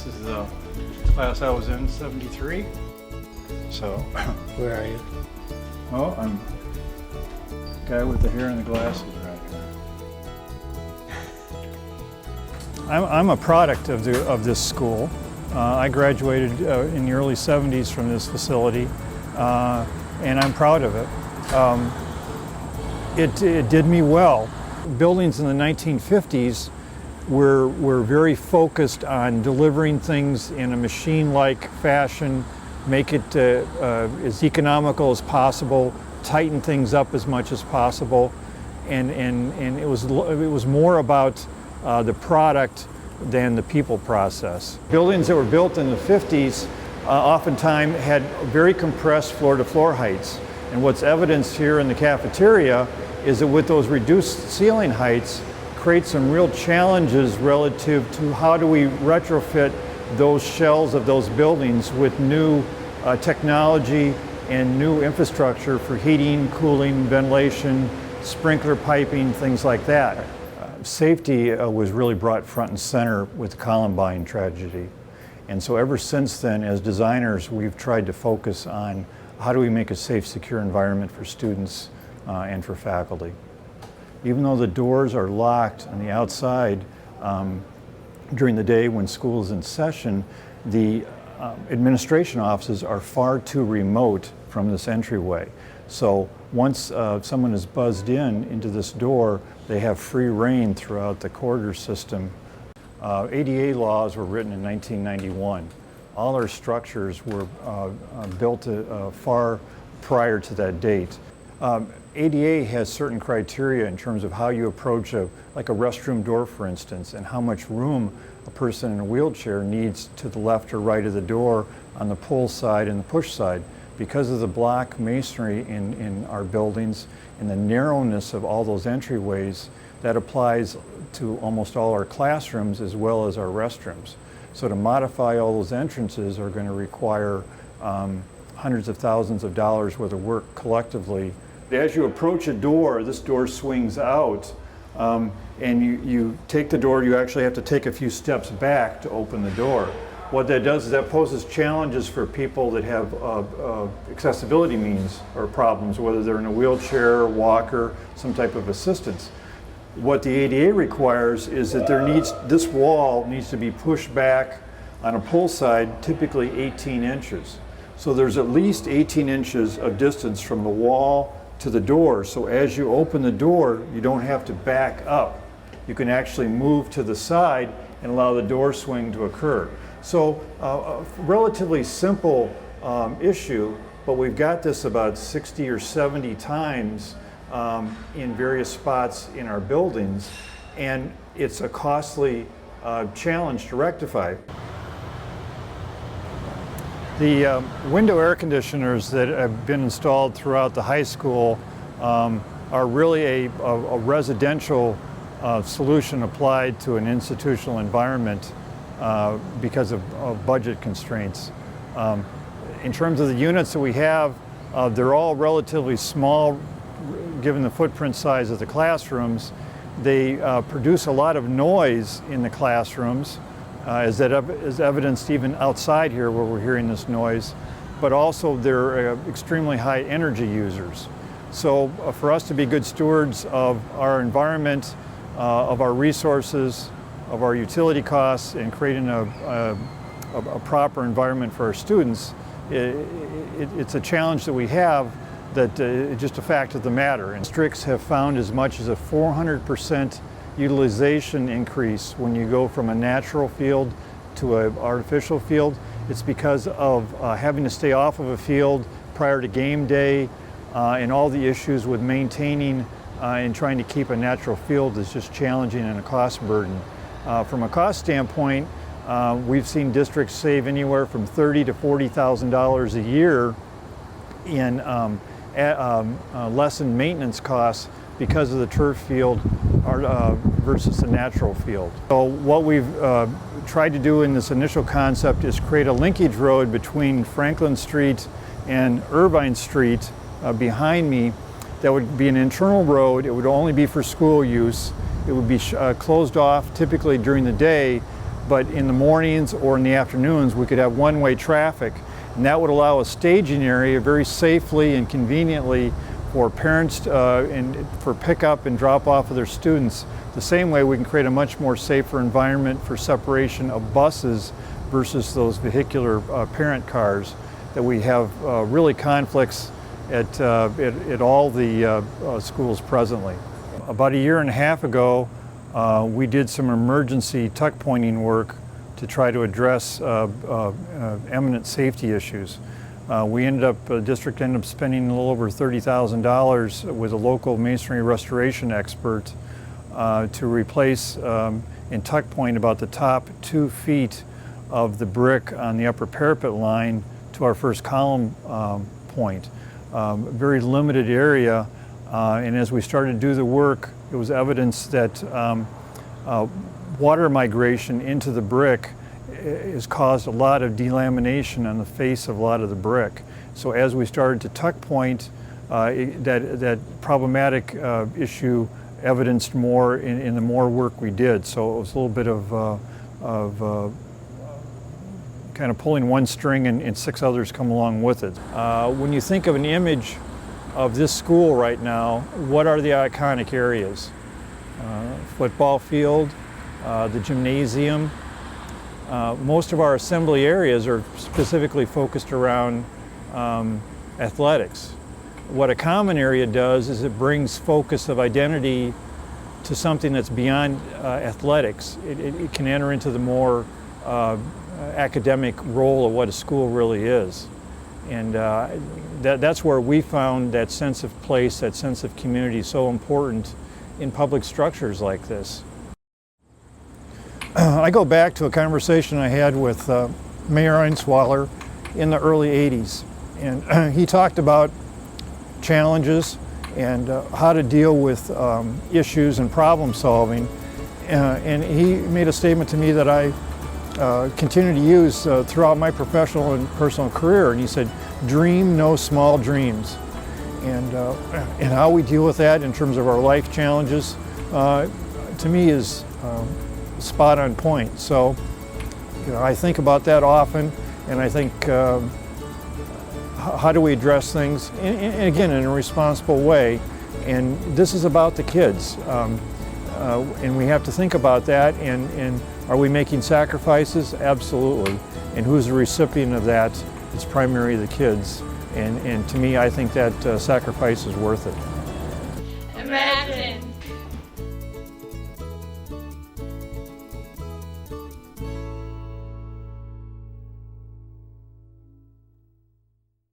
This is the class I was in, 73. So, Where are you? well, I'm the guy with the hair and the glasses right here. I'm a product of this school. I graduated in the early 70s from this facility, and I'm proud of it. It did me well. Buildings in the 1950s were very focused on delivering things in a machine-like fashion, make it as economical as possible, tighten things up as much as possible, and it was more about the product than the people process. Buildings that were built in the 50s oftentimes had very compressed floor-to-floor heights, and what's evidenced here in the cafeteria is that with those reduced ceiling heights create some real challenges relative to how do we retrofit those shells of those buildings with new technology and new infrastructure for heating, cooling, ventilation, sprinkler piping, things like that. Safety was really brought front and center with the Columbine tragedy. And so ever since then, as designers, we've tried to focus on how do we make a safe, secure environment for students and for faculty. Even though the doors are locked on the outside during the day when school is in session, the administration offices are far too remote from this entryway. So once someone is buzzed into this door, they have free reign throughout the corridor system. ADA laws were written in 1991. All our structures were built far prior to that date. ADA has certain criteria in terms of how you approach like a restroom door, for instance, and how much room a person in a wheelchair needs to the left or right of the door on the pull side and the push side. Because of the block masonry in our buildings and the narrowness of all those entryways, that applies to almost all our classrooms as well as our restrooms. So to modify all those entrances are going to require hundreds of thousands of dollars worth of work collectively. As you approach a door, this door swings out, and you take the door, you actually have to take a few steps back to open the door. What that does is that poses challenges for people that have accessibility means or problems, whether they're in a wheelchair, walker, some type of assistance. What the ADA requires is that this wall needs to be pushed back on a pull side, typically 18 inches. So there's at least 18 inches of distance from the wall to the door. So as you open the door, you don't have to back up. You can actually move to the side and allow the door swing to occur. So a relatively simple issue, but we've got this about 60 or 70 times in various spots in our buildings, and it's a costly challenge to rectify. The window air conditioners that have been installed throughout the high school are really a residential solution applied to an institutional environment because of budget constraints. In terms of the units that we have, they're all relatively small given the footprint size of the classrooms. They produce a lot of noise in the classrooms, as evidenced even outside here where we're hearing this noise, but also they're extremely high energy users. So for us to be good stewards of our environment, of our resources, of our utility costs, and creating a proper environment for our students, it's a challenge that we have that it's just a fact of the matter. And districts have found as much as a 400% utilization increase when you go from a natural field to an artificial field. It's because of having to stay off of a field prior to game day and all the issues with maintaining and trying to keep a natural field is just challenging and a cost burden. From a cost standpoint, we've seen districts save anywhere from $30,000 to $40,000 a year in lessened maintenance costs because of the turf field versus the natural field. So what we've tried to do in this initial concept is create a linkage road between Franklin Street and Irvine Street behind me. That would be an internal road. It would only be for school use. It would be closed off typically during the day but in the mornings or in the afternoons we could have one-way traffic, and that would allow a staging area very safely and conveniently for parents and for pickup and drop off of their students. The same way we can create a much more safer environment for separation of buses versus those vehicular parent cars that we have really conflicts at all the schools presently. About a year and a half ago, we did some emergency tuck pointing work to try to address eminent safety issues. The district ended up spending a little over $30,000 with a local masonry restoration expert to replace and tuck point about the top 2 feet of the brick on the upper parapet line to our first column point. Very limited area, and as we started to do the work, it was evidence that water migration into the brick has caused a lot of delamination on the face of a lot of the brick. So as we started to tuck point, that problematic issue evidenced more in the more work we did. So it was a little bit of kind of pulling one string and 6 others come along with it. When you think of an image of this school right now, what are the iconic areas? Football field, the gymnasium. Most of our assembly areas are specifically focused around athletics. What a common area does is it brings focus of identity to something that's beyond athletics. It can enter into the more academic role of what a school really is. And that's where we found that sense of place, that sense of community so important in public structures like this. I go back to a conversation I had with Mayor Einswaller in the early 80s. And he talked about challenges and how to deal with issues and problem solving. And he made a statement to me that I continue to use throughout my professional and personal career. And he said, dream no small dreams. And how we deal with that in terms of our life challenges, to me is spot on point. So I think about that often, and I think how do we address things, and again, in a responsible way. And this is about the kids. And we have to think about that, and are we making sacrifices? Absolutely. And who's the recipient of that? It's primarily the kids. And to me, I think that sacrifice is worth it.